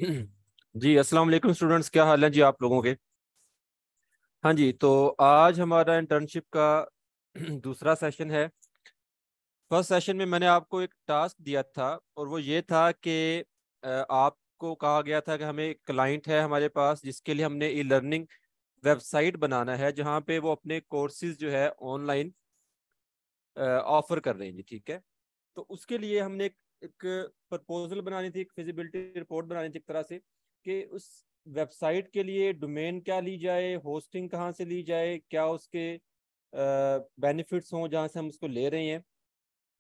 जी, अस्सलाम वालेकुम स्टूडेंट्स, क्या हाल है जी आप लोगों के। हाँ जी, तो आज हमारा इंटर्नशिप का दूसरा सेशन है। फर्स्ट सेशन में मैंने आपको एक टास्क दिया था और वो ये था कि आपको कहा गया था कि हमें एक क्लाइंट है हमारे पास जिसके लिए हमने ई लर्निंग वेबसाइट बनाना है जहाँ पे वो अपने कोर्सेज जो है ऑनलाइन ऑफर कर रहे हैं जी। ठीक है, तो उसके लिए हमने एक प्रपोजल बनानी थी, एक फिजिबिलिटी रिपोर्ट बनानी थी एक तरह से, कि उस वेबसाइट के लिए डोमेन क्या ली जाए, होस्टिंग कहाँ से ली जाए, क्या उसके बेनिफिट्स हों जहाँ से हम उसको ले रहे हैं,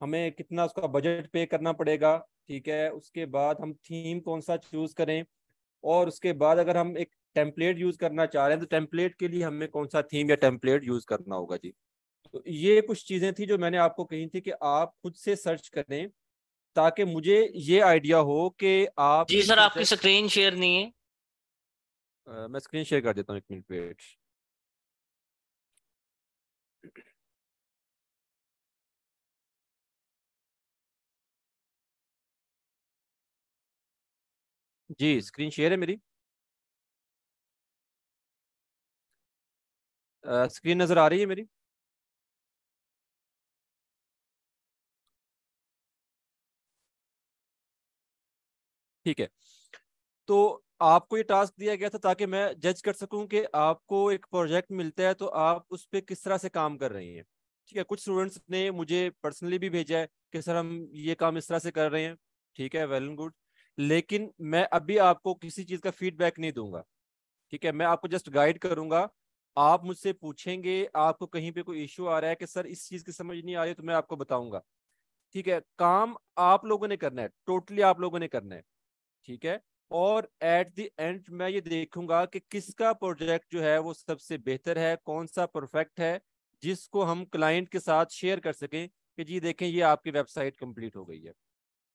हमें कितना उसका बजट पे करना पड़ेगा। ठीक है, उसके बाद हम थीम कौन सा चूज करें, और उसके बाद अगर हम एक टेम्पलेट यूज करना चाह रहे हैं तो टेम्पलेट के लिए हमें कौन सा थीम या टेम्पलेट यूज करना होगा जी। तो ये कुछ चीजें थी जो मैंने आपको कही थी कि आप खुद से सर्च करें ताकि मुझे ये आइडिया हो कि जी आपके सर, आपकी प्रोजेक्ट। स्क्रीन शेयर नहीं है। मैं स्क्रीन शेयर कर देता हूँ, एक मिनट वेट। जी, स्क्रीन शेयर है मेरी। स्क्रीन नजर आ रही है मेरी। ठीक है, तो आपको ये टास्क दिया गया था ताकि मैं जज कर सकूं कि आपको एक प्रोजेक्ट मिलता है तो आप उस पर किस तरह से काम कर रहे हैं। ठीक है, कुछ स्टूडेंट्स ने मुझे पर्सनली भी भेजा है कि सर हम ये काम इस तरह से कर रहे हैं। ठीक है, वेल एंड गुड, लेकिन मैं अभी आपको किसी चीज़ का फीडबैक नहीं दूंगा। ठीक है, मैं आपको जस्ट गाइड करूंगा। आप मुझसे पूछेंगे, आपको कहीं पे कोई इश्यू आ रहा है कि सर इस चीज़ की समझ नहीं आ रही, तो मैं आपको बताऊंगा। ठीक है, काम आप लोगों ने करना है, टोटली आप लोगों ने करना है। ठीक है, और एट द एंड मैं ये देखूंगा कि किसका प्रोजेक्ट जो है वो सबसे बेहतर है, कौन सा परफेक्ट है, जिसको हम क्लाइंट के साथ शेयर कर सकें कि जी देखें ये आपकी वेबसाइट कंप्लीट हो गई है।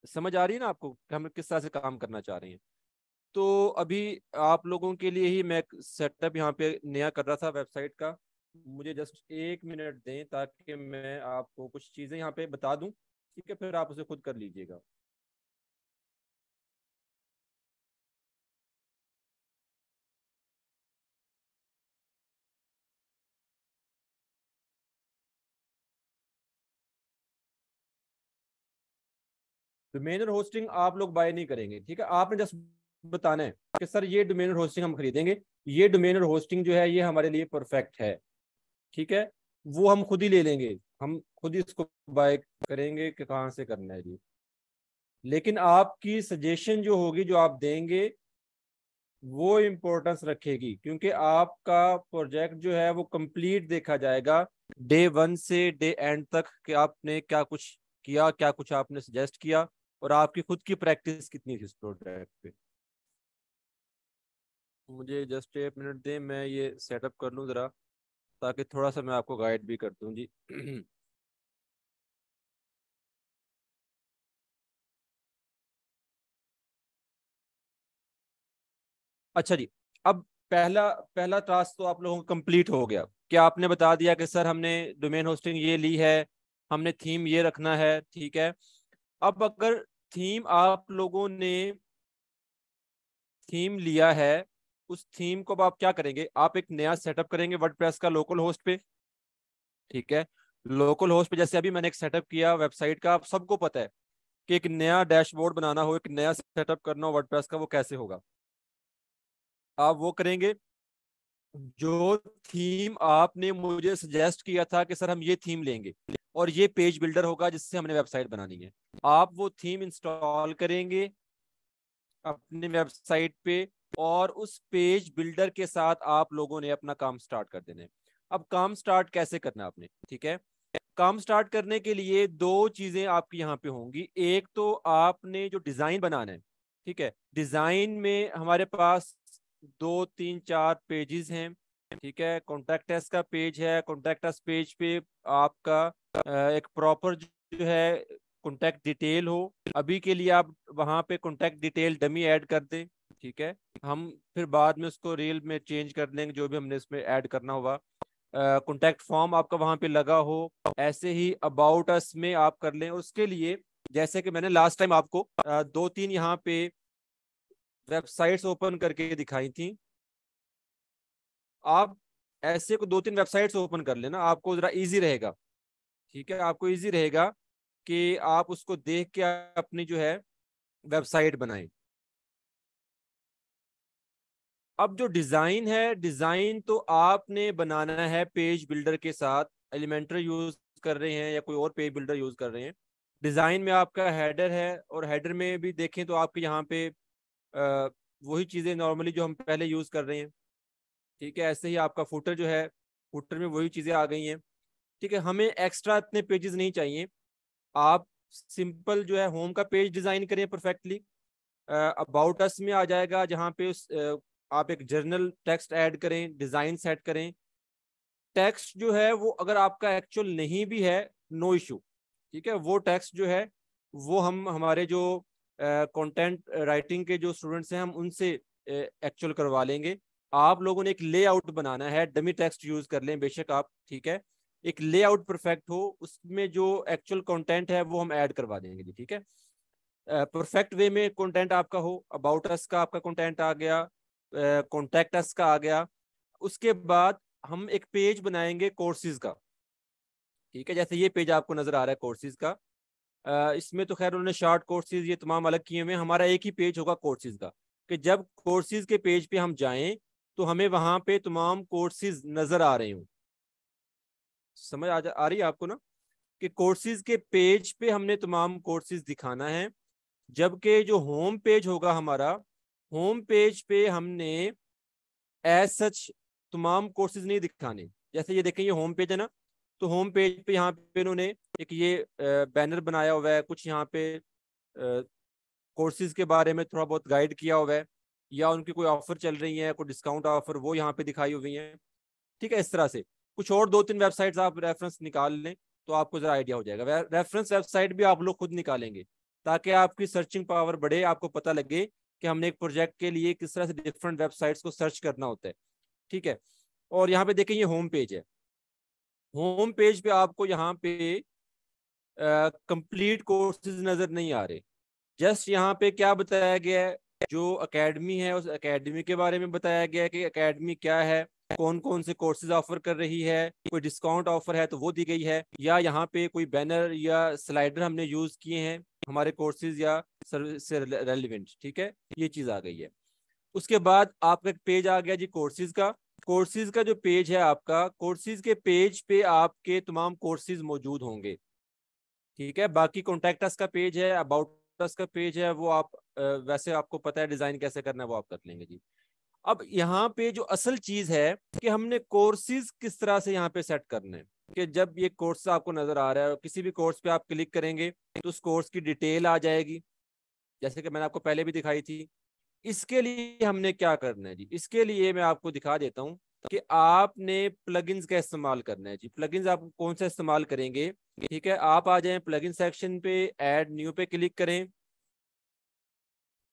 समझ आ रही है ना आपको कि हम किस तरह से काम करना चाह रहे हैं। तो अभी आप लोगों के लिए ही मैं सेटअप यहाँ पे नया कर रहा था वेबसाइट का। मुझे जस्ट एक मिनट दें ताकि मैं आपको कुछ चीज़ें यहाँ पे बता दूं। ठीक है, फिर आप उसे खुद कर लीजिएगा। डोमेन और होस्टिंग आप लोग बाय नहीं करेंगे। ठीक है, आपने जस्ट बताना है कि सर ये डोमेन और होस्टिंग हम खरीदेंगे, ये डोमेन और होस्टिंग जो है ये हमारे लिए परफेक्ट है। ठीक है, वो हम खुद ही ले लेंगे, हम खुद ही इसको बाय करेंगे कि कहाँ से करना है जी। लेकिन आपकी सजेशन जो होगी, जो आप देंगे, वो इम्पोर्टेंस रखेगी, क्योंकि आपका प्रोजेक्ट जो है वो कंप्लीट देखा जाएगा डे वन से डे एंड तक कि आपने क्या कुछ किया, क्या कुछ आपने सजेस्ट किया, और आपकी खुद की प्रैक्टिस कितनी थी इस प्रोजेक्ट पे। मुझे जस्ट एक मिनट दें, मैं ये सेटअप कर लूँ ज़रा, ताकि थोड़ा सा मैं आपको गाइड भी कर दूँ जी। अच्छा जी, अब पहला पहला टास्क तो आप लोगों का कंप्लीट हो गया कि आपने बता दिया कि सर हमने डोमेन होस्टिंग ये ली है, हमने थीम ये रखना है। ठीक है, अब अगर थीम आप लोगों ने थीम लिया है, उस थीम को अब आप क्या करेंगे, आप एक नया सेटअप करेंगे वर्डप्रेस का लोकल होस्ट पे। ठीक है, लोकल होस्ट पे जैसे अभी मैंने एक सेटअप किया वेबसाइट का, आप सबको पता है कि एक नया डैशबोर्ड बनाना हो, एक नया सेटअप करना हो वर्डप्रेस का, वो कैसे होगा। आप वो करेंगे जो थीम आपने मुझे सजेस्ट किया था कि सर हम ये थीम लेंगे और ये पेज बिल्डर होगा जिससे हमने वेबसाइट बनानी है। आप वो थीम इंस्टॉल करेंगे अपनी वेबसाइट पे, और उस पेज बिल्डर के साथ आप लोगों ने अपना काम स्टार्ट कर देना है। अब काम स्टार्ट कैसे करना है आपने। ठीक है, काम स्टार्ट करने के लिए दो चीजें आपकी यहाँ पे होंगी। एक तो आपने जो डिजाइन बनाना है, ठीक है, डिजाइन में हमारे पास दो तीन चार पेजेस हैं। ठीक है, कॉन्टैक्ट अस का पेज है, कॉन्टैक्ट अस पेज पे आपका एक प्रॉपर जो है कॉन्टैक्ट डिटेल हो। अभी के लिए आप वहां पे कॉन्टैक्ट डिटेल डमी ऐड कर दें। ठीक है, हम फिर बाद में उसको रियल में चेंज कर लेंगे जो भी हमने इसमें ऐड करना होगा। कॉन्टैक्ट फॉर्म आपका वहां पे लगा हो, ऐसे ही अबाउट अस में आप कर लें। उसके लिए जैसे कि मैंने लास्ट टाइम आपको दो तीन यहाँ पे वेबसाइट्स ओपन करके दिखाई थी, आप ऐसे को 2-3 वेबसाइट्स ओपन कर लेना, आपको जरा इजी रहेगा। ठीक है, आपको इजी रहेगा कि आप उसको देख के अपनी जो है वेबसाइट बनाएं। अब जो डिजाइन है, डिजाइन तो आपने बनाना है पेज बिल्डर के साथ, एलिमेंटर यूज कर रहे हैं या कोई और पेज बिल्डर यूज कर रहे हैं। डिजाइन में आपका हेडर है, और हेडर में भी देखें तो आपके यहाँ पे वही चीजें नॉर्मली जो हम पहले यूज कर रहे हैं। ठीक है, ऐसे ही आपका फुटर जो है, फुटर में वही चीजें आ गई हैं। ठीक है, हमें एक्स्ट्रा इतने पेजेस नहीं चाहिए। आप सिंपल जो है होम का पेज डिजाइन करें परफेक्टली। अबाउट अस में आ जाएगा, जहाँ पे आप एक जर्नल टेक्स्ट ऐड करें, डिजाइन सेट करें। टेक्स्ट जो है वो अगर आपका एक्चुअल नहीं भी है, नो इशू। ठीक है, वो टेक्स्ट जो है वो हम हमारे जो कंटेंट राइटिंग के जो स्टूडेंट्स हैं हम उनसे एक्चुअल करवा लेंगे। आप लोगों ने एक लेआउट बनाना है, डमी टेक्स्ट यूज कर लें बेशक आप। ठीक है, एक लेआउट परफेक्ट हो, उसमें जो एक्चुअल कंटेंट है वो हम ऐड करवा देंगे जी। ठीक है, परफेक्ट वे में कंटेंट आपका हो, अबाउट अस का आपका कंटेंट आ गया, कॉन्टैक्ट अस का आ गया। उसके बाद हम एक पेज बनाएंगे कोर्सेज का। ठीक है, जैसे ये पेज आपको नजर आ रहा है कोर्सेज का। इसमें तो खैर उन्होंने शॉर्ट कोर्सेज ये तमाम अलग किए हुए हैं, हमारा एक ही पेज होगा कोर्सेज का। कि जब कोर्सेज के पेज पे हम जाएं तो हमें वहां पे तमाम कोर्सेज नजर आ रहे हो। समझ आ रही है आपको ना, कि कोर्सेज के पेज पे हमने तमाम कोर्सेज दिखाना है। जबकि जो होम पेज होगा हमारा, होम पेज पे हमने एज सच तमाम कोर्सेज नहीं दिखाने। जैसे ये देखें, ये होम पेज है ना, तो होम पेज पे यहाँ पे इन्होंने एक ये बैनर बनाया हुआ है, कुछ यहाँ पे कोर्सेज के बारे में थोड़ा बहुत गाइड किया हुआ है, या उनकी कोई ऑफर चल रही है, कोई डिस्काउंट ऑफर, वो यहाँ पे दिखाई हुई है। ठीक है, इस तरह से कुछ और 2-3 वेबसाइट्स आप रेफरेंस निकाल लें तो आपको जरा आइडिया हो जाएगा। रेफरेंस वेबसाइट भी आप लोग खुद निकालेंगे ताकि आपकी सर्चिंग पावर बढ़े, आपको पता लगे कि हमने एक प्रोजेक्ट के लिए किस तरह से डिफरेंट वेबसाइट्स को सर्च करना होता है। ठीक है, और यहाँ पे देखें ये होम पेज है। होम पेज पे आपको यहाँ पे कंप्लीट कोर्सेज नजर नहीं आ रहे। जस्ट यहाँ पे क्या बताया गया है, जो एकेडमी है उस एकेडमी के बारे में बताया गया है कि एकेडमी क्या है, कौन कौन से कोर्सेज ऑफर कर रही है, कोई डिस्काउंट ऑफर है तो वो दी गई है, या यहाँ पे कोई बैनर या स्लाइडर हमने यूज किए हैं हमारे कोर्सेज या सर्विस से रेलिवेंट। ठीक है, ये चीज आ गई है। उसके बाद आपका एक पेज आ गया जी कोर्सेज का। कोर्सेज का जो पेज है आपका, कोर्सेज के पेज पे आपके तमाम कोर्सेज मौजूद होंगे। ठीक है, बाकी कॉन्टैक्ट अस का पेज है, अबाउट अस का पेज है, वो आप वैसे आपको पता है डिजाइन कैसे करना है, वो आप कर लेंगे जी। अब यहाँ पे जो असल चीज है कि हमने कोर्सेज किस तरह से यहाँ पे सेट करने हैं। कि जब ये कोर्स आपको नजर आ रहा है और किसी भी कोर्स पे आप क्लिक करेंगे तो उस कोर्स की डिटेल आ जाएगी, जैसे कि मैंने आपको पहले भी दिखाई थी। इसके लिए हमने क्या करना है जी, इसके लिए मैं आपको दिखा देता हूँ कि आपने प्लगइन्स का इस्तेमाल करना है जी। प्लगइन्स आप कौन सा इस्तेमाल करेंगे? ठीक है, आप आ जाएं प्लगइन सेक्शन पे, ऐड न्यू पे क्लिक करें।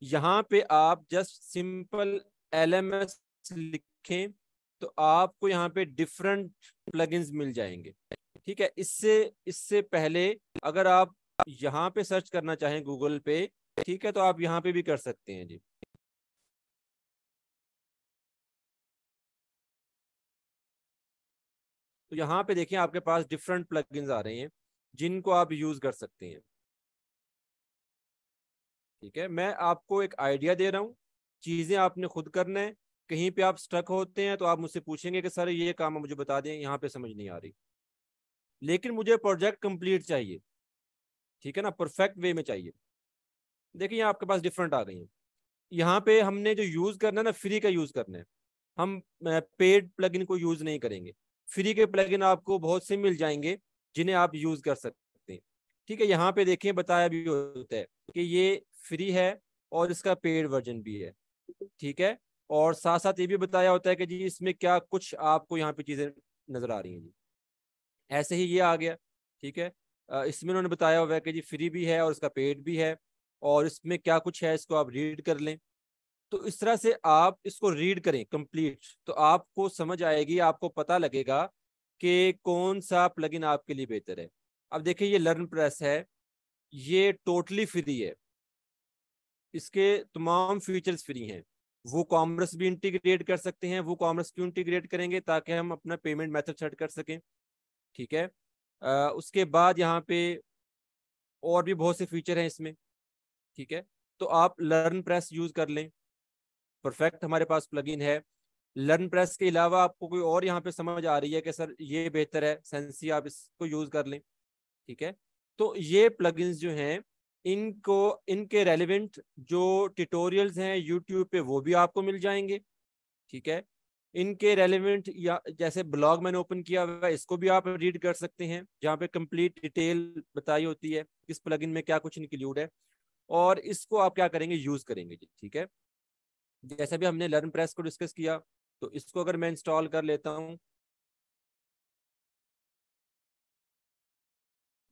यहाँ पे आप जस्ट सिंपल LMS लिखें तो आपको यहाँ पे डिफरेंट प्लगइन्स मिल जाएंगे। ठीक है, इससे इससे पहले अगर आप यहाँ पे सर्च करना चाहें गूगल पे, ठीक है, तो आप यहाँ पे भी कर सकते हैं जी। तो यहाँ पे देखिए आपके पास डिफरेंट प्लगइन्स आ रहे हैं जिनको आप यूज कर सकते हैं। ठीक है, मैं आपको एक आइडिया दे रहा हूँ, चीजें आपने खुद करना है। कहीं पे आप स्टक होते हैं तो आप मुझसे पूछेंगे कि सर ये काम आप मुझे बता दें, यहाँ पे समझ नहीं आ रही, लेकिन मुझे प्रोजेक्ट कंप्लीट चाहिए। ठीक है ना, परफेक्ट वे में चाहिए। देखिए यहाँ आपके पास डिफरेंट आ गई हैं। यहाँ पे हमने जो यूज करना है ना, फ्री का यूज करना है। हम पेड प्लगइन को यूज नहीं करेंगे। फ्री के प्लगइन आपको बहुत से मिल जाएंगे जिन्हें आप यूज कर सकते हैं। ठीक है, यहाँ पे देखिए बताया भी होता है कि ये फ्री है और इसका पेड वर्जन भी है। ठीक है, और साथ साथ ये भी बताया होता है कि जी इसमें क्या कुछ आपको यहाँ पे चीजें नजर आ रही हैं जी। ऐसे ही ये आ गया। ठीक है, इसमें उन्होंने बताया हुआ है कि जी फ्री भी है और इसका पेड भी है, और इसमें क्या कुछ है इसको आप रीड कर लें। तो इस तरह से आप इसको रीड करें कंप्लीट तो आपको समझ आएगी, आपको पता लगेगा कि कौन सा प्लगइन आपके लिए बेहतर है। अब देखिए ये लर्न प्रेस है, ये टोटली फ्री है। इसके तमाम फीचर्स फ्री हैं। वो कॉमर्स भी इंटीग्रेट कर सकते हैं। वो कॉमर्स क्यों इंटीग्रेट करेंगे? ताकि हम अपना पेमेंट मेथड सेट कर सकें। ठीक है। उसके बाद यहाँ पे और भी बहुत से फीचर हैं इसमें। ठीक है। तो आप लर्न प्रेस यूज कर लें, परफेक्ट हमारे पास प्लगइन है। लर्न प्रेस के अलावा आपको कोई और यहाँ पे समझ आ रही है कि सर ये बेहतर है सेंसी, आप इसको यूज कर लें। ठीक है। तो ये प्लगइन्स जो हैं, इनको इनके रेलिवेंट जो ट्यूटोरियल्स हैं यूट्यूब पे वो भी आपको मिल जाएंगे। ठीक है। इनके रेलिवेंट या जैसे ब्लॉग मैंने ओपन किया हुआ है, इसको भी आप रीड कर सकते हैं, जहाँ पे कंप्लीट डिटेल बताई होती है किस प्लगइन में क्या कुछ इंक्लूड है, और इसको आप क्या करेंगे, यूज करेंगे जी। ठीक है। जैसे भी हमने लर्न प्रेस को डिस्कस किया, तो इसको अगर मैं इंस्टॉल कर लेता हूँ।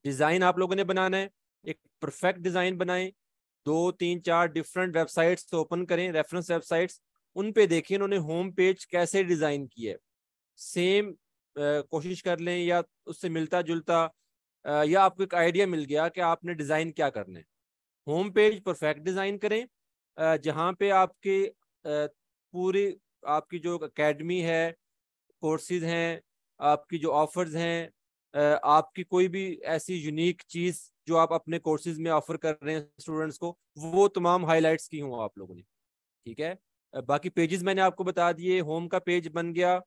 डिजाइन आप लोगों ने बनाना है, एक परफेक्ट डिजाइन बनाएं। 2 3 4 डिफरेंट वेबसाइट्स ओपन करें, रेफरेंस वेबसाइट्स, उन पे देखिए उन्होंने होम पेज कैसे डिजाइन किया है। सेम कोशिश कर लें या उससे मिलता जुलता, या आपको एक आइडिया मिल गया कि आपने डिजाइन क्या करना है। होम पेज परफेक्ट डिजाइन करें, जहाँ पे आपके पूरी आपकी जो एकेडमी है, कोर्सेज हैं, आपकी जो ऑफर्स हैं, आपकी कोई भी ऐसी यूनिक चीज जो आप अपने कोर्सेज में ऑफर कर रहे हैं स्टूडेंट्स को, वो तमाम हाईलाइट्स की हों आप लोगों ने। ठीक है। बाकी पेजेस मैंने आपको बता दिए। होम का पेज बन गया,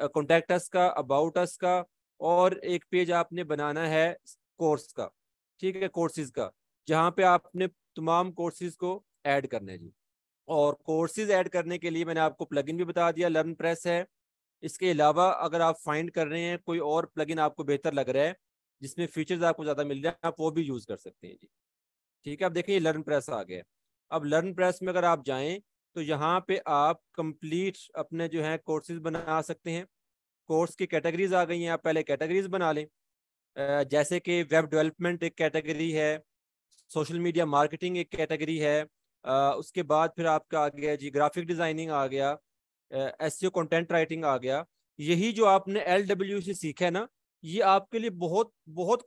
कॉन्टैक्ट अस का, अबाउट अस का, और एक पेज आपने बनाना है कोर्स का। ठीक है, कोर्सेज का, जहाँ पे आपने तमाम कोर्सेज को ऐड करना है जी। और कोर्सेज ऐड करने के लिए मैंने आपको प्लगइन भी बता दिया, लर्न प्रेस है। इसके अलावा अगर आप फाइंड कर रहे हैं कोई और प्लगइन आपको बेहतर लग रहा है, जिसमें फीचर्स आपको ज़्यादा मिल रहे हैं, आप वो भी यूज़ कर सकते हैं जी। ठीक है। अब देखिए लर्न प्रेस आ गया। अब लर्न प्रेस में अगर आप जाएं, तो यहाँ पे आप कंप्लीट अपने जो है कोर्सेज बना सकते हैं। कोर्स की कैटेगरीज आ गई हैं, आप पहले कैटेगरीज बना लें। जैसे कि वेब डेवलपमेंट एक कैटेगरी है, सोशल मीडिया मार्केटिंग एक कैटेगरी है, उसके बाद फिर आपका आ गया जी ग्राफिक डिजाइनिंग आ गया, एसईओ कंटेंट राइटिंग आ गया। यही जो आपने LW से सीखा है ना, ये आपके लिए बहुत बहुत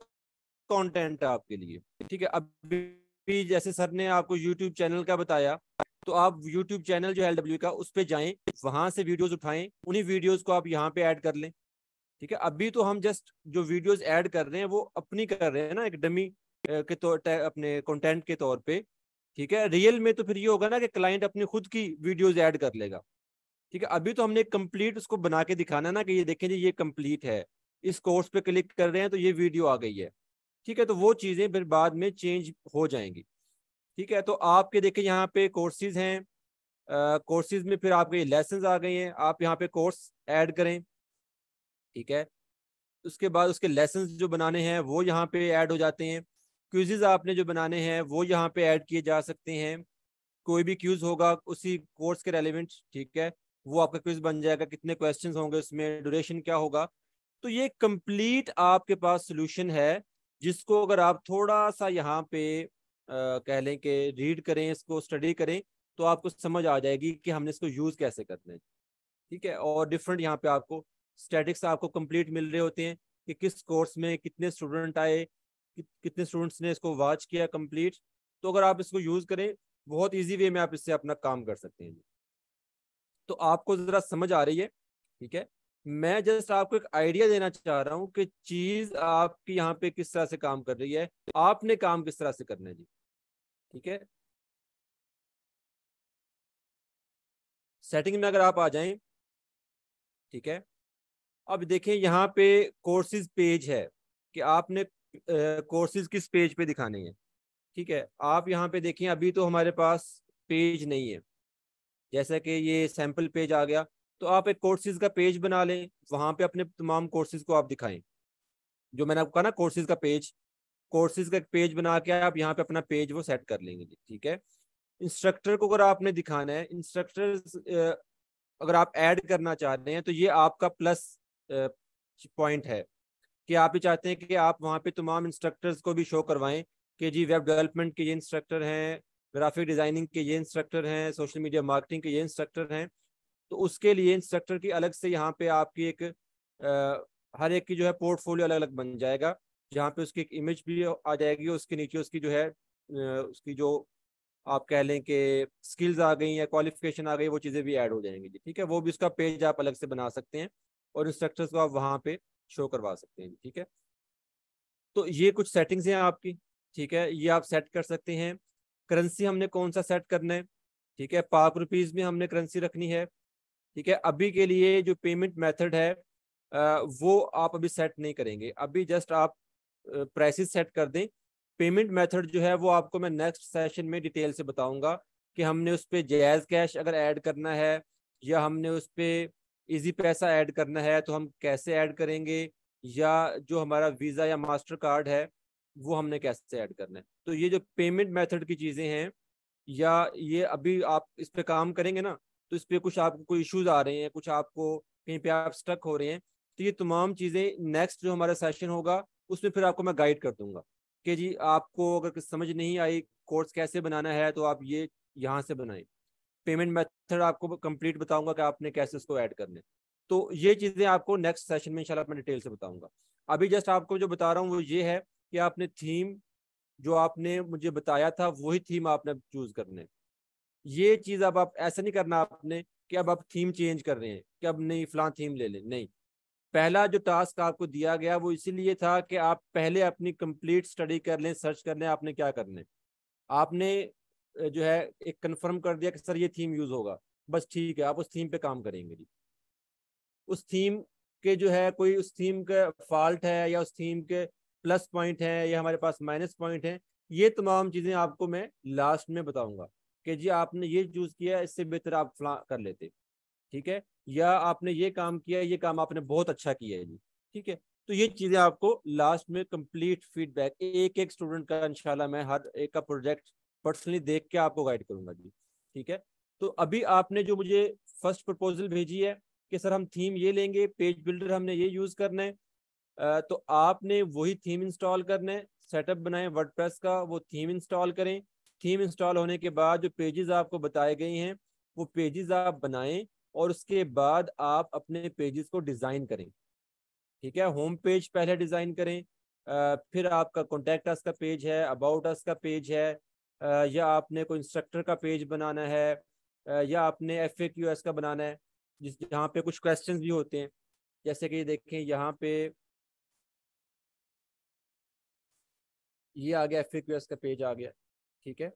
कंटेंट है आपके लिए। ठीक है। अभी जैसे सर ने आपको यूट्यूब चैनल का बताया, तो आप यूट्यूब चैनल जो LW का, उस पर जाएं, वहां से वीडियोस उठाएं, उन्हीं वीडियोस को आप यहाँ पे ऐड कर लें। ठीक है। अभी तो हम जस्ट जो वीडियोस ऐड कर रहे हैं वो अपनी कर रहे हैं ना, एक डमी के तौर अपने कंटेंट के तौर पे। ठीक है। रियल में तो फिर ये होगा ना कि क्लाइंट अपनी खुद की वीडियोस ऐड कर लेगा। ठीक है। अभी तो हमने कंप्लीट उसको बना के दिखाना ना कि ये देखें जी ये कंप्लीट है, इस कोर्स पे क्लिक कर रहे हैं तो ये वीडियो आ गई है। ठीक है। तो वो चीजें फिर बाद में चेंज हो जाएंगी। ठीक है। तो आपके देखें यहाँ पे कोर्सेज हैं, कोर्सेज में फिर आपके लेसन आ गए हैं, आप यहाँ पे कोर्स ऐड करें। ठीक है। उसके बाद उसके लेसन्स जो बनाने हैं वो यहाँ पे ऐड हो जाते हैं। क्विज़ेज आपने जो बनाने हैं वो यहाँ पे ऐड किए जा सकते हैं। कोई भी क्यूज होगा उसी कोर्स के रेलिवेंट, ठीक है, वो आपका क्विज बन जाएगा। कितने क्वेश्चंस होंगे उसमें, ड्यूरेशन क्या होगा। तो ये कंप्लीट आपके पास सोल्यूशन है, जिसको अगर आप थोड़ा सा यहाँ पे कह लें कि रीड करें, इसको स्टडी करें, तो आपको समझ आ जाएगी कि हमने इसको यूज कैसे करना है। ठीक है। और डिफरेंट यहाँ पे आपको स्टैटिक्स आपको कंप्लीट मिल रहे होते हैं कि किस कोर्स में कितने स्टूडेंट आए, कितने स्टूडेंट्स ने इसको वॉच किया कंप्लीट। तो अगर आप इसको यूज करें, बहुत इजी वे में आप इससे अपना काम कर सकते हैं। तो आपको जरा समझ आ रही है? ठीक है। मैं जस्ट आपको एक आइडिया देना चाह रहा हूँ कि चीज आपकी यहाँ पे किस तरह से काम कर रही है, आपने काम किस तरह से करना है जी। ठीक है। सेटिंग में अगर आप आ जाएं, ठीक है, अब देखें यहाँ पे कोर्सेज पेज है कि आपने कोर्सेज किस पेज पे दिखाने हैं। ठीक है। आप यहाँ पे देखें, अभी तो हमारे पास पेज नहीं है, जैसा कि ये सैंपल पेज आ गया। तो आप एक कोर्सेज का पेज बना लें, वहां पे अपने तमाम कोर्सेज को आप दिखाएं। जो मैंने आपको कहा ना कोर्सेज का पेज, कोर्सेज का एक पेज बना के आप यहाँ पे अपना पेज वो सेट कर लेंगे जी। ठीक है। इंस्ट्रक्टर को अगर आपने दिखाना है, इंस्ट्रक्टर अगर आप ऐड करना चाह रहे हैं, तो ये आपका प्लस पॉइंट है कि आप ही चाहते हैं कि आप वहाँ पे तमाम इंस्ट्रक्टर्स को भी शो करवाएं कि जी वेब डेवलपमेंट के ये इंस्ट्रक्टर हैं, ग्राफिक डिजाइनिंग के ये इंस्ट्रक्टर हैं, सोशल मीडिया मार्केटिंग के ये इंस्ट्रक्टर हैं। तो उसके लिए इंस्ट्रक्टर की अलग से यहाँ पे आपकी एक हर एक की जो है पोर्टफोलियो अलग अलग बन जाएगा, जहाँ पे उसकी एक इमेज भी आ जाएगी, उसके नीचे उसकी जो है उसकी जो आप कह लें कि स्किल्स आ गई या क्वालिफिकेशन आ गई, वो चीज़ें भी ऐड हो जाएंगी जी। ठीक है, वो भी उसका पेज आप अलग से बना सकते हैं और इंस्ट्रक्टर्स को आप वहाँ पे शो करवा सकते हैं। ठीक है, तो ये कुछ सेटिंग्स हैं आपकी। ठीक है, ये आप सेट कर सकते हैं। करेंसी हमने कौन सा सेट करना है? ठीक है, पाक रुपीज में हमने करेंसी रखनी है। ठीक है, अभी के लिए जो पेमेंट मेथड है वो आप अभी सेट नहीं करेंगे, अभी जस्ट आप प्राइसेस सेट कर दें। पेमेंट मेथड जो है वो आपको मैं नेक्स्ट सेशन में डिटेल से बताऊंगा कि हमने उस पर जायज़ कैश अगर ऐड करना है या हमने उस पर इजी पैसा ऐड करना है तो हम कैसे ऐड करेंगे, या जो हमारा वीज़ा या मास्टर कार्ड है वो हमने कैसे ऐड करना है। तो ये जो पेमेंट मेथड की चीज़ें हैं, या ये अभी आप इस पे काम करेंगे ना, तो इस पे कुछ आपको कोई इश्यूज आ रहे हैं, कुछ आपको कहीं पे आप स्टक हो रहे हैं, तो ये तमाम चीज़ें नेक्स्ट जो हमारा सेशन होगा उसमें फिर आपको मैं गाइड कर दूंगा कि जी आपको अगर कुछ समझ नहीं आई कोर्स कैसे बनाना है तो आप ये यहाँ से बनाएं। पेमेंट मेथड आपको कंप्लीट बताऊंगा कि आपने कैसे उसको ऐड करना है। तो ये चीज़ें आपको नेक्स्ट सेशन में इंशाल्लाह मैं डिटेल से बताऊंगा। अभी जस्ट आपको जो बता रहा हूँ वो ये है कि आपने थीम जो आपने मुझे बताया था वही थीम आपने चूज करना है। ये चीज अब आप ऐसा नहीं करना आपने कि अब आप थीम चेंज कर रहे हैं कि अब नहीं फलां थीम ले लें, नहीं। पहला जो टास्क आपको दिया गया वो इसीलिए था कि आप पहले अपनी कंप्लीट स्टडी कर लें, सर्च कर लें आपने क्या करना है। आपने जो है एक कंफर्म कर दिया कि सर ये थीम यूज होगा, बस ठीक है, आप उस थीम पे काम करेंगे जी। उस थीम के जो है कोई उस थीम का फॉल्ट है या उस थीम के प्लस पॉइंट है या हमारे पास माइनस पॉइंट है, ये तमाम चीजें आपको मैं लास्ट में बताऊंगा कि जी आपने ये चूज किया, इससे बेहतर आप फला कर लेते। ठीक है, या आपने ये काम किया, ये काम आपने बहुत अच्छा किया है जी। ठीक है, तो ये चीजें आपको लास्ट में कंप्लीट फीडबैक एक एक स्टूडेंट का इंशाल्लाह मैं हर एक का प्रोजेक्ट पर्सनली देख के आपको गाइड करूंगा जी। ठीक है, तो अभी आपने जो मुझे फर्स्ट प्रपोजल भेजी है कि सर हम थीम ये लेंगे, पेज बिल्डर हमने ये यूज करना है, तो आपने वही थीम इंस्टॉल करना है, सेटअप बनाएं वर्डप्रेस का, वो थीम इंस्टॉल करें। थीम इंस्टॉल होने के बाद जो पेजेस आपको बताए गए हैं वो पेजेस आप बनाएं और उसके बाद आप अपने पेजेस को डिजाइन करें। ठीक है, होम पेज पहले डिजाइन करें, फिर आपका कॉन्टैक्ट अस का पेज है, अबाउट अस का पेज है, या आपने कोई इंस्ट्रक्टर का पेज बनाना है, या आपने FAQs का बनाना है जिस जहाँ पे कुछ क्वेश्चंस भी होते हैं। जैसे कि देखें यहाँ पे ये आ गया, FAQs का पेज आ गया। ठीक है,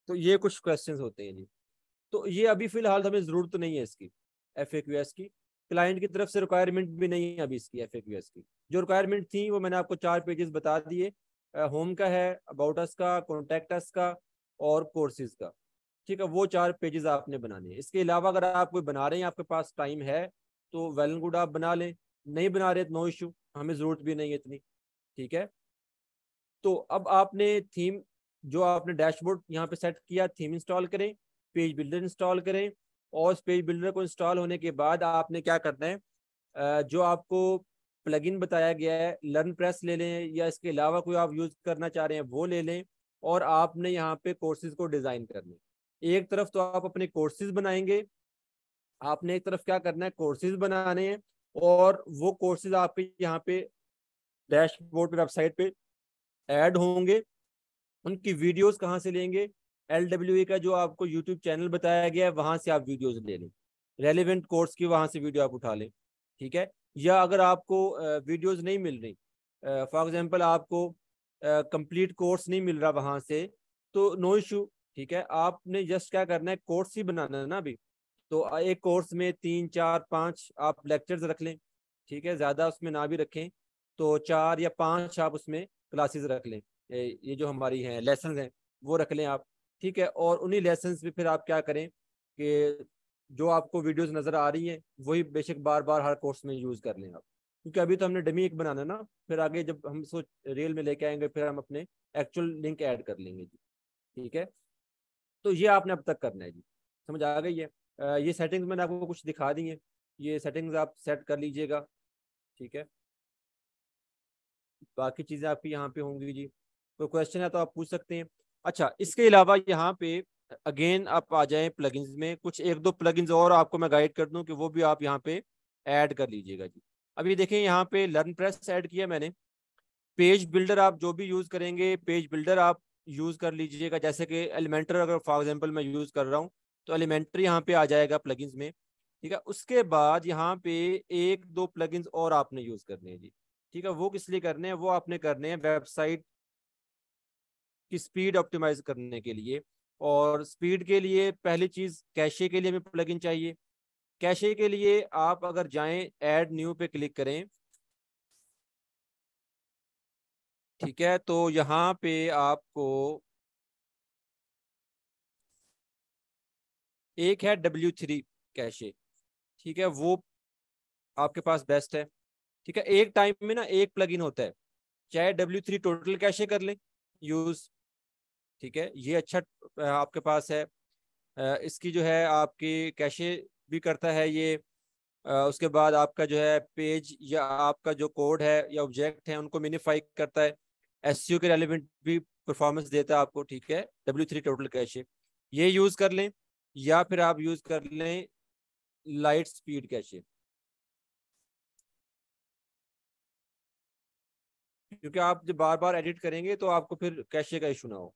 तो ये कुछ क्वेश्चंस होते हैं जी। तो ये अभी फिलहाल हमें जरूरत तो नहीं है इसकी FAQs की, क्लाइंट की तरफ से रिक्वायरमेंट भी नहीं है अभी इसकी FAQs की। जो रिक्वायरमेंट थी वो मैंने आपको 4 पेजेस बता दिए, होम का है, अबाउट अस का, कॉन्टैक्ट अस का और कोर्सेज का। ठीक है, वो 4 पेजेस आपने बनाने हैं। इसके अलावा अगर आप कोई बना रहे हैं, आपके पास टाइम है तो वेल एंड गुड, आप बना लें, नहीं बना रहे तो नो इशू, हमें जरूरत भी नहीं है इतनी। ठीक है, तो अब आपने थीम जो आपने डैशबोर्ड यहाँ पे सेट किया, थीम इंस्टॉल करें, पेज बिल्डर इंस्टॉल करें, और उस पेज बिल्डर को इंस्टॉल होने के बाद आपने क्या करना है, जो आपको प्लगइन बताया गया है लर्न प्रेस ले लें, या इसके अलावा कोई आप यूज करना चाह रहे हैं वो ले लें, और आपने यहाँ पे कोर्सेज को डिजाइन करने। एक तरफ तो आप अपने कोर्सेज बनाएंगे, आपने एक तरफ क्या करना है, कोर्सेज बनाने हैं, और वो कोर्सेज आपके यहाँ पे डैशबोर्ड पे, वेबसाइट पे ऐड होंगे। उनकी वीडियोस कहाँ से लेंगे, LWE का जो आपको यूट्यूब चैनल बताया गया है वहां से आप वीडियोस ले लें, रेलिवेंट कोर्स की वहां से वीडियो आप उठा लें। ठीक है, या अगर आपको वीडियोस नहीं मिल रही, फॉर एग्जांपल आपको कंप्लीट कोर्स नहीं मिल रहा वहां से, तो नो इशू। ठीक है, आपने जस्ट क्या करना है, कोर्स ही बनाना है ना अभी, तो एक कोर्स में 3 4 5 आप लेक्चर्स रख लें। ठीक है, ज़्यादा उसमें ना भी रखें, तो 4 या 5 आप उसमें क्लासेस रख लें, ये जो हमारी हैं लेसन हैं वो रख लें आप। ठीक है, और उन्हीं लेसन पे फिर आप क्या करें कि जो आपको वीडियोस नज़र आ रही हैं वही बेशक बार बार हर कोर्स में यूज़ कर लें आप, क्योंकि अभी तो हमने डमी एक बनाना ना, फिर आगे जब हम सोच रियल में लेके आएंगे फिर हम अपने एक्चुअल लिंक ऐड कर लेंगे जी। ठीक है, तो ये आपने अब तक करना है जी, समझ आ गई है। ये सेटिंग्स मैंने आपको कुछ दिखा दी है, ये सेटिंग्स आप सेट कर लीजिएगा। ठीक है, बाकी चीज़ें आपकी यहाँ पे होंगी जी, कोई क्वेश्चन है तो आप पूछ सकते हैं। अच्छा, इसके अलावा यहाँ पे अगेन आप आ जाएं प्लगइन्स में, कुछ एक दो प्लगइन्स और आपको मैं गाइड कर दूं कि वो भी आप यहाँ पे ऐड कर लीजिएगा जी। अभी देखें यहाँ पे लर्न प्रेस ऐड किया मैंने, पेज बिल्डर आप जो भी यूज़ करेंगे, पेज बिल्डर आप यूज कर लीजिएगा, जैसे कि एलिमेंटर अगर फॉर एग्जांपल मैं यूज कर रहा हूँ तो एलिमेंटर यहाँ पे आ जाएगा प्लगइन्स में। ठीक है, उसके बाद यहाँ पे एक दो प्लगइन्स और आपने यूज करने हैं जी। ठीक है, वो किस लिए करने हैं, वो आपने करने हैं वेबसाइट की स्पीड ऑप्टिमाइज करने के लिए। और स्पीड के लिए पहली चीज कैशे के लिए हमें प्लगइन चाहिए। कैशे के लिए आप अगर जाएं ऐड न्यू पे क्लिक करें, ठीक है, तो यहाँ पे आपको एक है W3 कैशे। ठीक है, वो आपके पास बेस्ट है। ठीक है, एक टाइम में ना एक प्लगइन होता है, चाहे W3 टोटल कैशे कर ले यूज। ठीक है, ये अच्छा आपके पास है। इसकी जो है आपकी कैशे भी करता है ये। उसके बाद आपका जो है पेज या आपका जो कोड है या ऑब्जेक्ट है उनको मिनिफाई करता है। एसईओ के रेलिवेंट भी परफॉर्मेंस देता है आपको। ठीक है, W3 टोटल कैशे ये यूज कर लें, या फिर आप यूज कर लें लाइट स्पीड कैशे, क्योंकि आप जब बार बार एडिट करेंगे तो आपको फिर कैशे का इशू ना हो।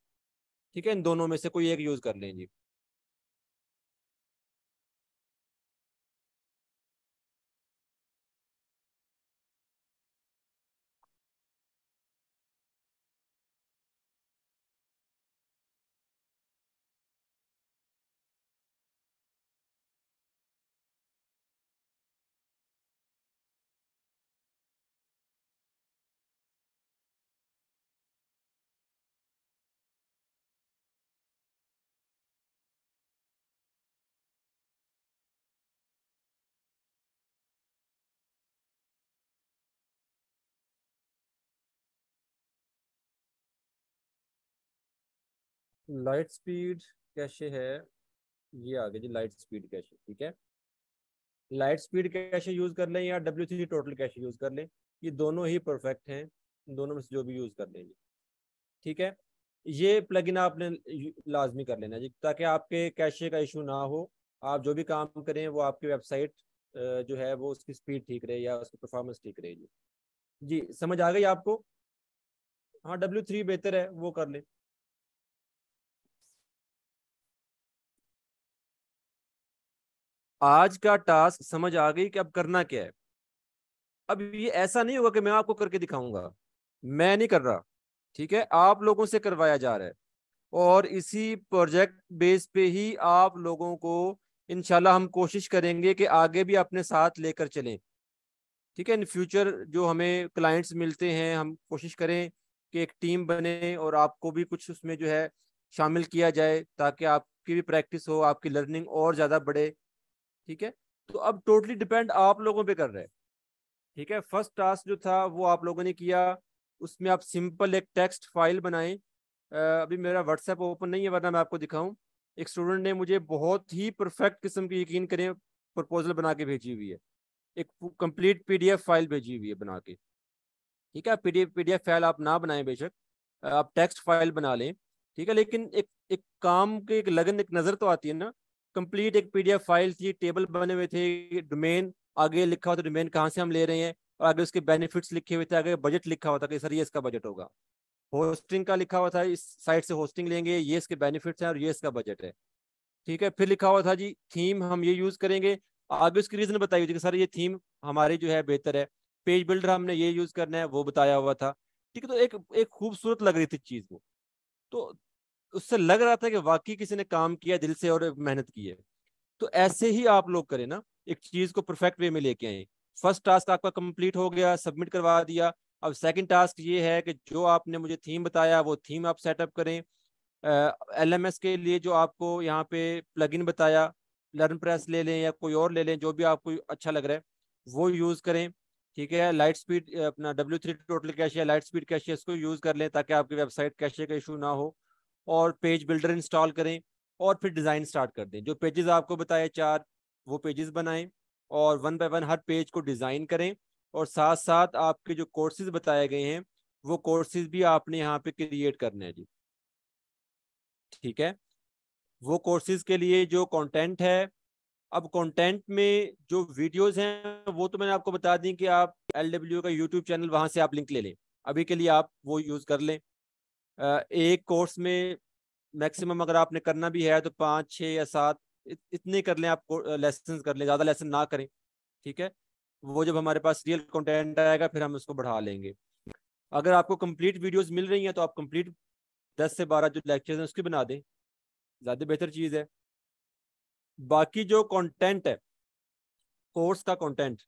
ठीक है, इन दोनों में से कोई एक यूज कर लें जी। लाइट स्पीड कैशे है, ये आ गया जी लाइट स्पीड कैशे। ठीक है, लाइट स्पीड कैशे यूज कर लें या W3 टोटल कैशे यूज कर लें, ये दोनों ही परफेक्ट हैं। इन दोनों में से जो भी यूज कर लेंगे। ठीक है, ये प्लगइन आपने लाजमी कर लेना जी, ताकि आपके कैशे का इशू ना हो। आप जो भी काम करें वो आपकी वेबसाइट जो है वो उसकी स्पीड ठीक रहे या उसकी परफॉर्मेंस ठीक रहेगी। जी समझ आ गई आपको। हाँ, W3 बेहतर है, वो कर ले। आज का टास्क समझ आ गई कि अब करना क्या है। अब ये ऐसा नहीं होगा कि मैं आपको करके दिखाऊंगा, मैं नहीं कर रहा। ठीक है, आप लोगों से करवाया जा रहा है, और इसी प्रोजेक्ट बेस पे ही आप लोगों को इंशाल्लाह हम कोशिश करेंगे कि आगे भी अपने साथ लेकर चलें। ठीक है, इन फ्यूचर जो हमें क्लाइंट्स मिलते हैं हम कोशिश करें कि एक टीम बने और आपको भी कुछ उसमें जो है शामिल किया जाए, ताकि आपकी भी प्रैक्टिस हो, आपकी लर्निंग और ज़्यादा बढ़े। ठीक है, तो अब टोटली डिपेंड आप लोगों पे कर रहे हैं। ठीक है, फर्स्ट टास्क जो था वो आप लोगों ने किया, उसमें आप सिंपल एक टेक्स्ट फाइल बनाएं। अभी मेरा व्हाट्सएप ओपन नहीं है, वरना मैं आपको दिखाऊं। एक स्टूडेंट ने मुझे बहुत ही परफेक्ट किस्म की, यकीन करें, प्रपोजल बना के भेजी हुई है। एक कंप्लीट PDF फाइल भेजी हुई है बना के। ठीक है, पीडीएफ फाइल आप ना बनाएं बेशक, आप टेक्स्ट फाइल बना लें। ठीक है, लेकिन एक एक काम के एक लगन, एक नजर तो आती है ना। कंप्लीट एक PDF फाइल थी, टेबल बने हुए थे, डोमेन आगे लिखा हुआ था, डोमेन कहाँ से हम ले रहे हैं, और आगे उसके बेनिफिट्स लिखे हुए थे, आगे बजट लिखा हुआ था कि सर ये इसका बजट होगा। होस्टिंग का लिखा हुआ था, इस साइट से होस्टिंग लेंगे, ये इसके बेनिफिट्स हैं और ये इसका बजट है। ठीक है, फिर लिखा हुआ था जी थीम हम ये यूज करेंगे, आगे उसकी रीजन बताई हुई थी कि सर ये थीम हमारी जो है बेहतर है। पेज बिल्डर हमने ये यूज करना है, वो बताया हुआ था। ठीक है, तो एक एक खूबसूरत लग रही थी चीज वो। तो उससे लग रहा था कि वाकई किसी ने काम किया दिल से और मेहनत की है। तो ऐसे ही आप लोग करें ना, एक चीज को परफेक्ट वे में लेके आए। फर्स्ट टास्क आपका कंप्लीट हो गया, सबमिट करवा दिया। अब सेकंड टास्क ये है कि जो आपने मुझे थीम बताया वो थीम आप सेटअप करें। LMS के लिए जो आपको यहाँ पे प्लगइन बताया, लर्न प्रेस ले लें या कोई और ले लें, जो भी आपको अच्छा लग रहा है वो यूज़ करें। ठीक है, लाइट स्पीड अपना W3 total cache, light speed cache, इसको यूज़ कर लें ताकि आपकी वेबसाइट कैशे का इशू ना हो। और पेज बिल्डर इंस्टॉल करें, और फिर डिज़ाइन स्टार्ट कर दें। जो पेजेस आपको बताए चार, वो पेजेस बनाएं, और one by one her page को डिज़ाइन करें। और साथ साथ आपके जो कोर्सेज बताए गए हैं वो कोर्सेज भी आपने यहाँ पे क्रिएट करने हैं जी। ठीक है, वो कोर्सेज के लिए जो कंटेंट है, अब कंटेंट में जो वीडियोस हैं वो तो मैंने आपको बता दी कि आप LW का यूट्यूब चैनल, वहां से आप लिंक ले लें। अभी के लिए आप वो यूज कर लें। एक कोर्स में मैक्सिमम अगर आपने करना भी है तो 5 6 या 7 इतने कर लें, आप लेसन कर लें, ज़्यादा लेसन ना करें। ठीक है, वो जब हमारे पास रियल कंटेंट आएगा फिर हम उसको बढ़ा लेंगे। अगर आपको कंप्लीट वीडियोस मिल रही हैं तो आप कंप्लीट 10 से 12 जो लेक्चर्स हैं उसकी बना दें, ज़्यादा बेहतर चीज़ है। बाकी जो कंटेंट है, कोर्स का कंटेंट,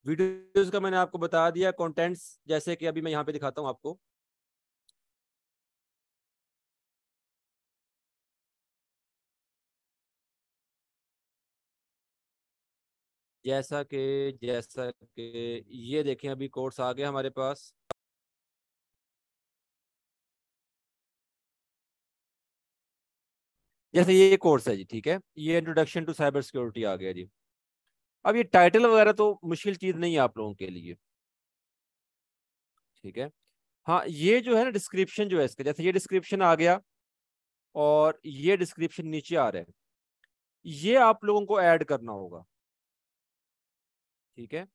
वीडियोस का मैंने आपको बता दिया। कंटेंट्स जैसे कि अभी मैं यहाँ पे दिखाता हूँ आपको। जैसा कि ये देखें, अभी कोर्स आ गया हमारे पास। जैसे ये कोर्स है जी, ठीक है, ये इंट्रोडक्शन टू साइबर सिक्योरिटी आ गया जी। अब ये टाइटल वगैरह तो मुश्किल चीज नहीं है आप लोगों के लिए, ठीक है। हाँ, ये जो है ना डिस्क्रिप्शन जो है इसका, जैसे ये डिस्क्रिप्शन आ गया और ये डिस्क्रिप्शन नीचे आ रहा है, ये आप लोगों को ऐड करना होगा, ठीक है।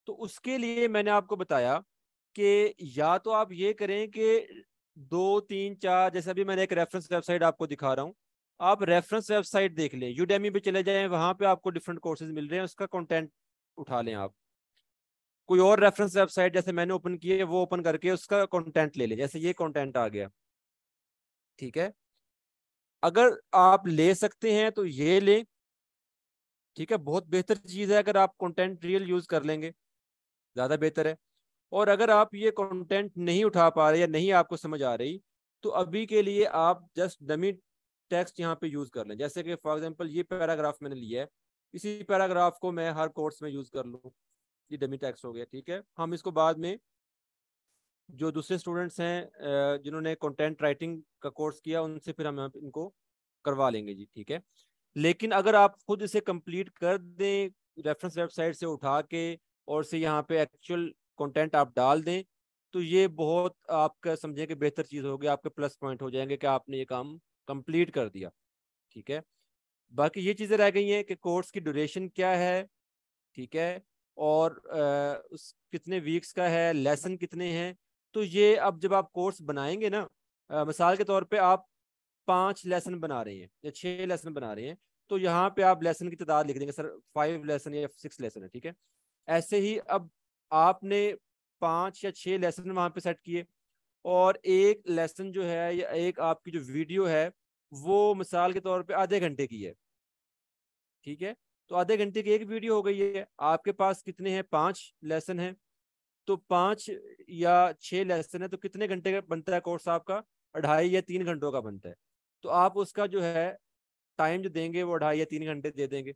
तो उसके लिए मैंने आपको बताया कि या तो आप ये करें कि 2 3 4, जैसे अभी मैंने एक रेफरेंस वेबसाइट आपको दिखा रहा हूँ, आप रेफरेंस वेबसाइट देख लें, यूडेमी पे चले जाएं, वहां पे आपको डिफरेंट कोर्सेज मिल रहे हैं, उसका कंटेंट उठा लें आप। कोई और रेफरेंस वेबसाइट जैसे मैंने ओपन की है वो ओपन करके उसका कंटेंट ले लें, जैसे ये कंटेंट आ गया, ठीक है। अगर आप ले सकते हैं तो ये लें, ठीक है, बहुत बेहतर चीज है अगर आप कंटेंट रियल यूज कर लेंगे, ज्यादा बेहतर है। और अगर आप ये कंटेंट नहीं उठा पा रहे या नहीं आपको समझ आ रही, तो अभी के लिए आप जस्ट डमी टेक्स्ट यहाँ पे यूज कर लें। जैसे कि फॉर एग्जांपल ये पैराग्राफ मैंने लिया है, इसी पैराग्राफ को मैं हर कोर्स में यूज कर लूँ, ये डमी टेक्स्ट हो गया, ठीक है। हम इसको बाद में जो दूसरे स्टूडेंट्स हैं जिन्होंने कंटेंट राइटिंग का कोर्स किया, उनसे फिर हम इनको करवा लेंगे जी, ठीक है। लेकिन अगर आप खुद इसे कंप्लीट कर दें रेफरेंस वेबसाइट से उठा के और से यहाँ पे एक्चुअल कंटेंट आप डाल दें, तो ये बहुत आपका समझें कि बेहतर चीज़ होगी, आपके प्लस पॉइंट हो जाएंगे कि आपने ये काम कंप्लीट कर दिया, ठीक है। बाकी ये चीज़ें रह गई हैं कि कोर्स की ड्यूरेशन क्या है, ठीक है, और उस कितने वीक्स का है, लेसन कितने हैं। तो ये अब जब आप कोर्स बनाएंगे ना, मिसाल के तौर पे आप 5 लेसन बना रहे हैं या 6 लेसन बना रहे हैं, तो यहाँ पे आप लेसन की तादाद लिख देंगे, सर 5 लेसन या 6 लेसन है, ठीक है। ऐसे ही अब आपने 5 या 6 लेसन वहां पे सेट किए, और एक लेसन जो है या एक आपकी जो वीडियो है वो मिसाल के तौर पे आधे घंटे की है, ठीक है। तो आधे घंटे की एक वीडियो हो गई है, आपके पास कितने हैं, 5 लेसन हैं, तो 5 या 6 लेसन है, तो कितने घंटे का बनता है कोर्स आपका, 2.5 या 3 घंटों का बनता है। तो आप उसका जो है टाइम जो देंगे वो 2.5 या 3 घंटे दे देंगे,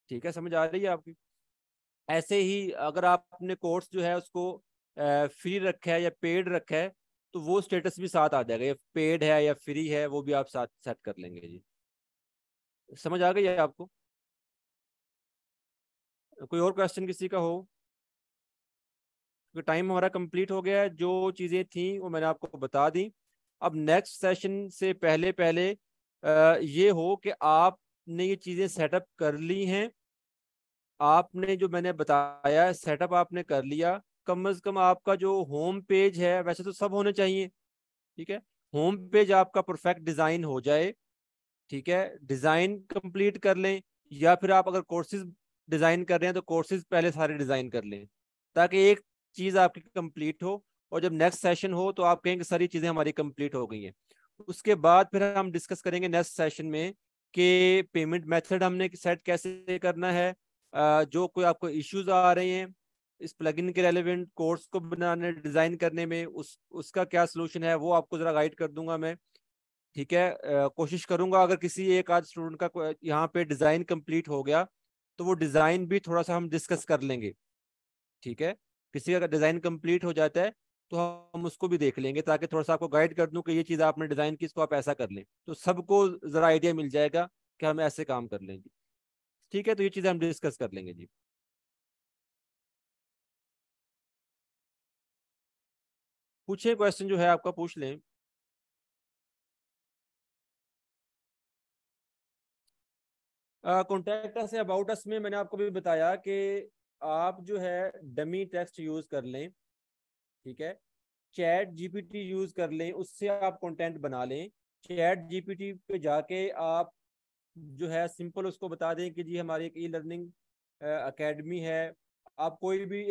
ठीक है, समझ आ रही है आपकी। ऐसे ही अगर आपने कोर्स जो है उसको फ्री रखा है या पेड रखा है, तो वो स्टेटस भी साथ आ जाएगा, ये पेड है या फ्री है वो भी आप साथ सेट कर लेंगे जी। समझ आ गई है आपको? कोई और क्वेश्चन किसी का हो? क्योंकि टाइम हमारा कंप्लीट हो गया है, जो चीज़ें थी वो मैंने आपको बता दी। अब नेक्स्ट सेशन से पहले पहले ये हो कि आपने ये चीज़ें सेटअप कर ली हैं, आपने जो मैंने बताया सेटअप आपने कर लिया, कम से कम आपका जो होम पेज है, वैसे तो सब होने चाहिए, ठीक है, होम पेज आपका परफेक्ट डिज़ाइन हो जाए, ठीक है, डिज़ाइन कंप्लीट कर लें, या फिर आप अगर कोर्सेज डिज़ाइन कर रहे हैं तो कोर्सेज पहले सारे डिज़ाइन कर लें, ताकि एक चीज़ आपकी कंप्लीट हो, और जब नेक्स्ट सेशन हो तो आप कहेंगे सारी चीज़ें हमारी कंप्लीट हो गई हैं। उसके बाद फिर हम डिस्कस करेंगे नेक्स्ट सेशन में कि पेमेंट मेथड हमने सेट कैसे करना है, जो कोई आपको इश्यूज आ रहे हैं इस प्लगइन के रेलेवेंट कोर्स को बनाने डिज़ाइन करने में, उसका क्या सोल्यूशन है वो आपको ज़रा गाइड कर दूंगा मैं, ठीक है। कोशिश करूंगा अगर किसी एक आध स्टूडेंट का यहाँ पे डिज़ाइन कंप्लीट हो गया तो वो डिज़ाइन भी थोड़ा सा हम डिस्कस कर लेंगे, ठीक है। किसी का डिज़ाइन कंप्लीट हो जाता है तो हम उसको भी देख लेंगे, ताकि थोड़ा सा आपको गाइड कर दूं कि ये चीज़ आपने डिज़ाइन की, इसको आप ऐसा कर लें, तो सबको ज़रा आइडिया मिल जाएगा कि हम ऐसे काम कर लेंगे, ठीक है। तो ये चीज़ें हम डिस्कस कर लेंगे जी। पूछे, क्वेश्चन जो है आपका पूछ लें। कॉन्टैक्ट अस या अबाउट अस में मैंने आपको भी बताया कि आप जो है डमी टेक्स्ट यूज कर लें, ठीक है। चैट जीपीटी यूज कर लें, उससे आप कंटेंट बना लें। चैट जीपीटी पे जाके आप जो है सिंपल उसको बता दें कि जी हमारी एक ई लर्निंग अकेडमी है। आप कोई भी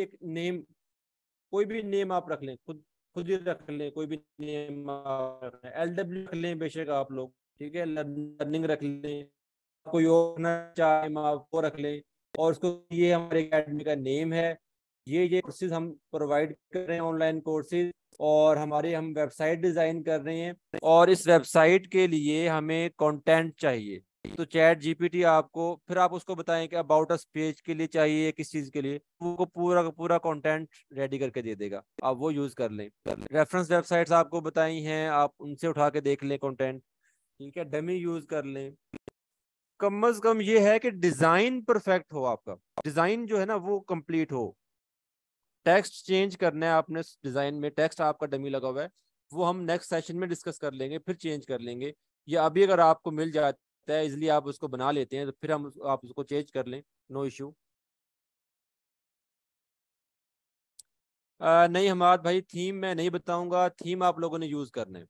नेम आप रख लें, खुद खुद ही रख लें, कोई भी नेम आप रख लें, LW रख लें बेशक आप लोग, ठीक है, लर्निंग रख लें, कोई और ना चाहे आप वो रख लें, और उसको ये हमारे एकेडमी का नेम है, ये कोर्सेज हम प्रोवाइड कर रहे हैं, ऑनलाइन कोर्सेज, और हमारे हम वेबसाइट डिजाइन कर रहे हैं, और इस वेबसाइट के लिए हमें कंटेंट चाहिए। तो चैट जीपीटी आपको फिर आप उसको बताएं कि अबाउट अस पेज के लिए चाहिए, किस चीज के लिए, वो पूरा का पूरा कंटेंट रेडी करके दे देगा, आप वो यूज कर लें। रेफरेंस वेबसाइट्स आपको बताई हैं, आप उनसे उठा के देख लें कंटेंट, ठीक है, डमी यूज कर लें। कम अज कम ये है कि डिजाइन परफेक्ट हो, आपका डिजाइन जो है ना वो कंप्लीट हो। टेक्स्ट चेंज करना है आपने डिजाइन में, टेक्स्ट आपका डमी लगा हुआ है, वो हम नेक्स्ट सेशन में डिस्कस कर लेंगे, फिर चेंज कर लेंगे, या अभी अगर आपको मिल जाता है इजिली आप उसको बना लेते हैं तो फिर आप उसको चेंज कर लें, नो इशू। नहीं हमाद भाई, थीम मैं नहीं बताऊंगा, थीम आप लोगों ने यूज करना है।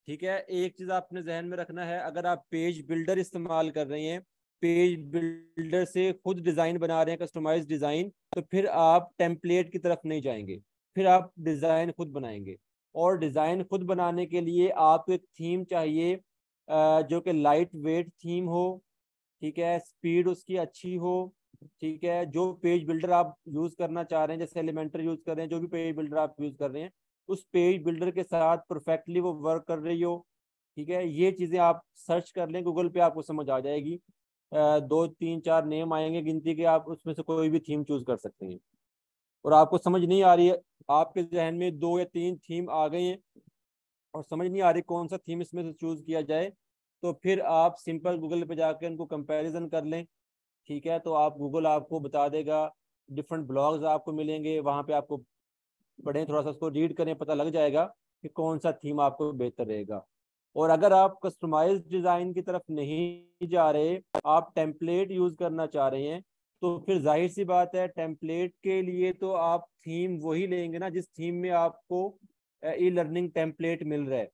ठीक है, एक चीज आपने जहन में रखना है, अगर आप पेज बिल्डर इस्तेमाल कर रहे हैं, पेज बिल्डर से खुद डिजाइन बना रहे हैं, कस्टमाइज डिजाइन, तो फिर आप टेम्पलेट की तरफ नहीं जाएंगे, फिर आप डिजाइन खुद बनाएंगे। और डिजाइन खुद बनाने के लिए आपको एक थीम चाहिए, जो कि लाइट वेट थीम हो, ठीक है, स्पीड उसकी अच्छी हो, ठीक है, जो पेज बिल्डर आप यूज करना चाह रहे हैं, जैसे एलिमेंटर यूज कर रहे हैं, जो भी पेज बिल्डर आप यूज कर रहे हैं, उस पेज बिल्डर के साथ परफेक्टली वो वर्क कर रही हो, ठीक है। ये चीजें आप सर्च कर लें गूगल पे, आपको समझ आ जाएगी। दो तीन चार नेम आएंगे गिनती के, आप उसमें से कोई भी थीम चूज कर सकते हैं। और आपको समझ नहीं आ रही है, आपके जहन में दो या तीन थीम आ गई हैं और समझ नहीं आ रही कौन सा थीम इसमें से चूज किया जाए, तो फिर आप सिंपल गूगल पे जाकर उनको कंपैरिजन कर लें, ठीक है। तो आप गूगल आपको बता देगा, डिफरेंट ब्लॉग्स आपको मिलेंगे, वहां पे आपको पढ़ें, थोड़ा सा उसको रीड करें, पता लग जाएगा कि कौन सा थीम आपको बेहतर रहेगा। और अगर आप कस्टमाइज डिजाइन की तरफ नहीं जा रहे, आप टेम्पलेट यूज करना चाह रहे हैं, तो फिर जाहिर सी बात है टेम्पलेट के लिए तो आप थीम वही लेंगे ना जिस थीम में आपको ई लर्निंग टेम्पलेट मिल रहा है,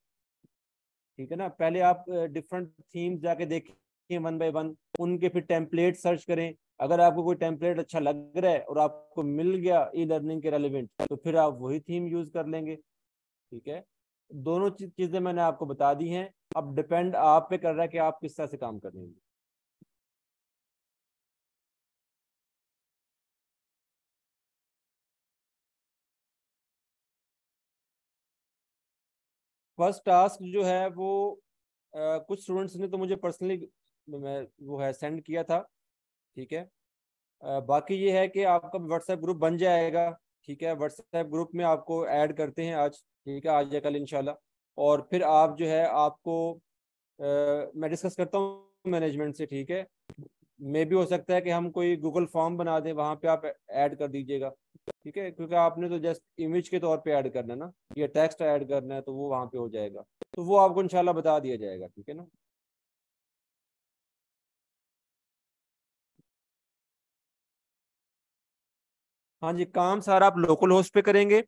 ठीक है ना। पहले आप डिफरेंट थीम्स जाके देखें वन बाय वन, उनके फिर टेम्पलेट सर्च करें। अगर आपको कोई टेम्पलेट अच्छा लग रहा है और आपको मिल गया ई लर्निंग के रेलिवेंट, तो फिर आप वही थीम यूज कर लेंगे, ठीक है। दोनों चीजें मैंने आपको बता दी हैं, अब डिपेंड आप पे कर रहा है कि आप किस तरह से काम कर रहे हैं। फर्स्ट टास्क जो है वो कुछ स्टूडेंट्स ने तो मुझे पर्सनली मैं वो है सेंड किया था, ठीक है। बाकी ये है कि आपका व्हाट्सएप ग्रुप बन जाएगा, ठीक है, व्हाट्सएप ग्रुप में आपको ऐड करते हैं आज, ठीक है, आज या कल इंशाल्लाह। और फिर आप जो है आपको मैं डिस्कस करता हूँ मैनेजमेंट से, ठीक है। मे भी हो सकता है कि हम कोई गूगल फॉर्म बना दें, वहाँ पे आप ऐड कर दीजिएगा, ठीक है, क्योंकि आपने तो जस्ट इमेज के तौर पे ऐड करना है ना, ये टेक्स्ट ऐड करना है, तो वो वहाँ पे हो जाएगा, तो वो आपको इंशाल्लाह बता दिया जाएगा, ठीक है ना। हाँ जी, काम सारा आप लोकल होस्ट पे करेंगे।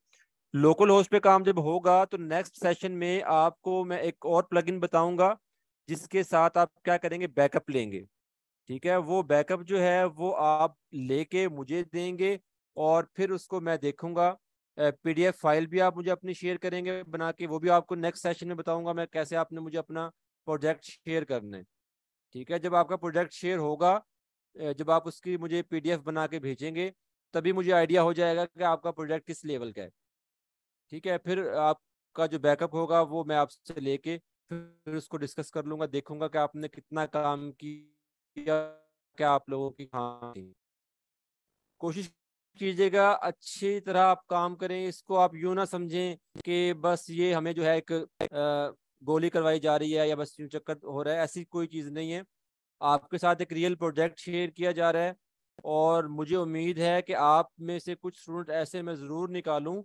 लोकल होस्ट पे काम जब होगा तो नेक्स्ट सेशन में आपको मैं एक और प्लगइन बताऊंगा, जिसके साथ आप क्या करेंगे, बैकअप लेंगे, ठीक है। वो बैकअप जो है वो आप लेके मुझे देंगे, और फिर उसको मैं देखूंगा। PDF फाइल भी आप मुझे अपनी शेयर करेंगे बना के, वो भी आपको नेक्स्ट सेशन में बताऊंगा मैं कैसे आपने मुझे अपना प्रोजेक्ट शेयर करना है, ठीक है। जब आपका प्रोजेक्ट शेयर होगा, जब आप उसकी मुझे PDF बना के भेजेंगे, तभी मुझे आइडिया हो जाएगा कि आपका प्रोजेक्ट किस लेवल का है, ठीक है। फिर आपका जो बैकअप होगा वो मैं आपसे लेके फिर उसको डिस्कस कर लूंगा, देखूंगा कि आपने कितना काम किया, क्या आप लोगों की हाँ थी। कोशिश कीजिएगा अच्छी तरह आप काम करें, इसको आप यूं ना समझें कि बस ये हमें जो है एक गोली करवाई जा रही है या बस यूं चक्कर हो रहा है, ऐसी कोई चीज़ नहीं है। आपके साथ एक रियल प्रोजेक्ट शेयर किया जा रहा है, और मुझे उम्मीद है कि आप में से कुछ स्टूडेंट ऐसे मैं ज़रूर निकालूं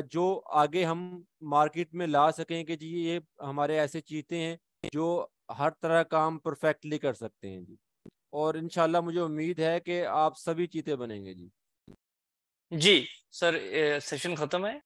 जो आगे हम मार्केट में ला सकें कि जी ये हमारे ऐसे चीते हैं जो हर तरह काम परफेक्टली कर सकते हैं जी। और इंशाल्लाह मुझे उम्मीद है कि आप सभी चीते बनेंगे जी। जी सर, सेशन खत्म है।